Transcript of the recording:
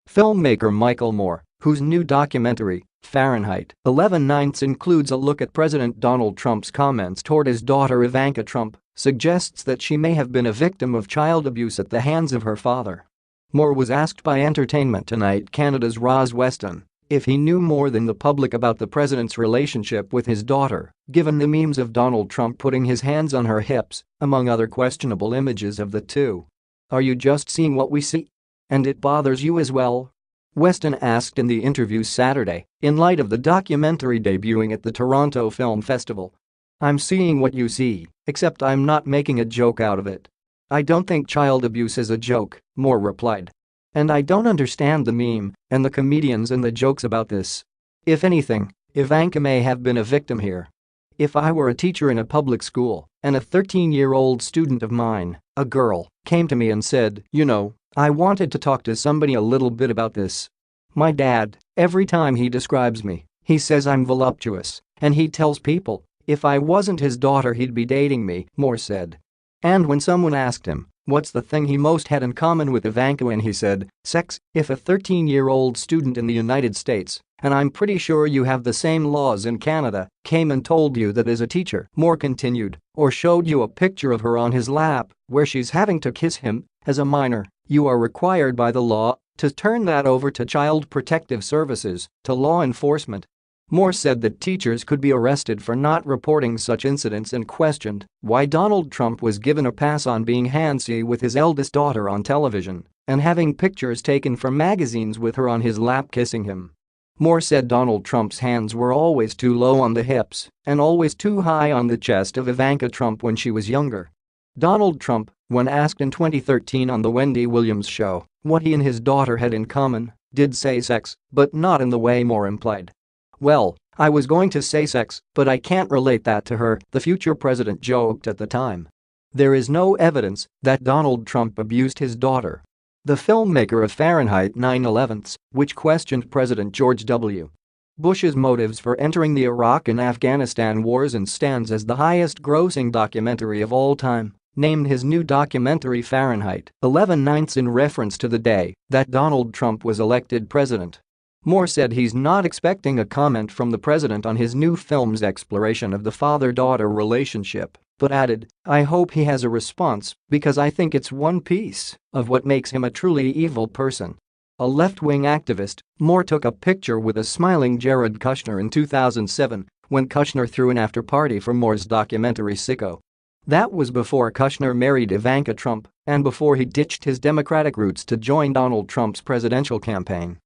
Filmmaker Michael Moore, whose new documentary, Fahrenheit 11/9, includes a look at President Donald Trump's comments toward his daughter Ivanka Trump, suggests that she may have been a victim of child abuse at the hands of her father. Moore was asked by Entertainment Tonight Canada's Roz Weston if he knew more than the public about the president's relationship with his daughter, given the memes of Donald Trump putting his hands on her hips, among other questionable images of the two. "Are you just seeing what we see? And it bothers you as well?" Weston asked in the interview Saturday, in light of the documentary debuting at the Toronto Film Festival. "I'm seeing what you see, except I'm not making a joke out of it. I don't think child abuse is a joke," Moore replied. "And I don't understand the meme and the comedians and the jokes about this. If anything, Ivanka may have been a victim here. If I were a teacher in a public school and a 13-year-old student of mine, a girl, came to me and said, 'I wanted to talk to somebody a little bit about this. My dad, every time he describes me, he says I'm voluptuous, and he tells people if I wasn't his daughter he'd be dating me," Moore said. And when someone asked him what's the thing he most had in common with Ivanka, and he said, "Sex." If a 13-year-old student in the United States, and I'm pretty sure you have the same laws in Canada, came and told you that as a teacher, Moore continued, or showed you a picture of her on his lap where she's having to kiss him as a minor, you are required by the law to turn that over to Child Protective Services, to law enforcement. Moore said that teachers could be arrested for not reporting such incidents and questioned why Donald Trump was given a pass on being handsy with his eldest daughter on television and having pictures taken from magazines with her on his lap kissing him. Moore said Donald Trump's hands were always too low on the hips and always too high on the chest of Ivanka Trump when she was younger. Donald Trump, when asked in 2013 on The Wendy Williams Show what he and his daughter had in common, did say sex, but not in the way Moore implied. "Well, I was going to say sex, but I can't relate that to her," the future president joked at the time. There is no evidence that Donald Trump abused his daughter. The filmmaker of Fahrenheit 9/11, which questioned President George W. Bush's motives for entering the Iraq and Afghanistan wars and stands as the highest-grossing documentary of all time, named his new documentary Fahrenheit 11/9 in reference to the day that Donald Trump was elected president. Moore said he's not expecting a comment from the president on his new film's exploration of the father-daughter relationship, but added, "I hope he has a response because I think it's one piece of what makes him a truly evil person." A left-wing activist, Moore took a picture with a smiling Jared Kushner in 2007 when Kushner threw an after-party for Moore's documentary Sicko. That was before Kushner married Ivanka Trump and before he ditched his Democratic roots to join Donald Trump's presidential campaign.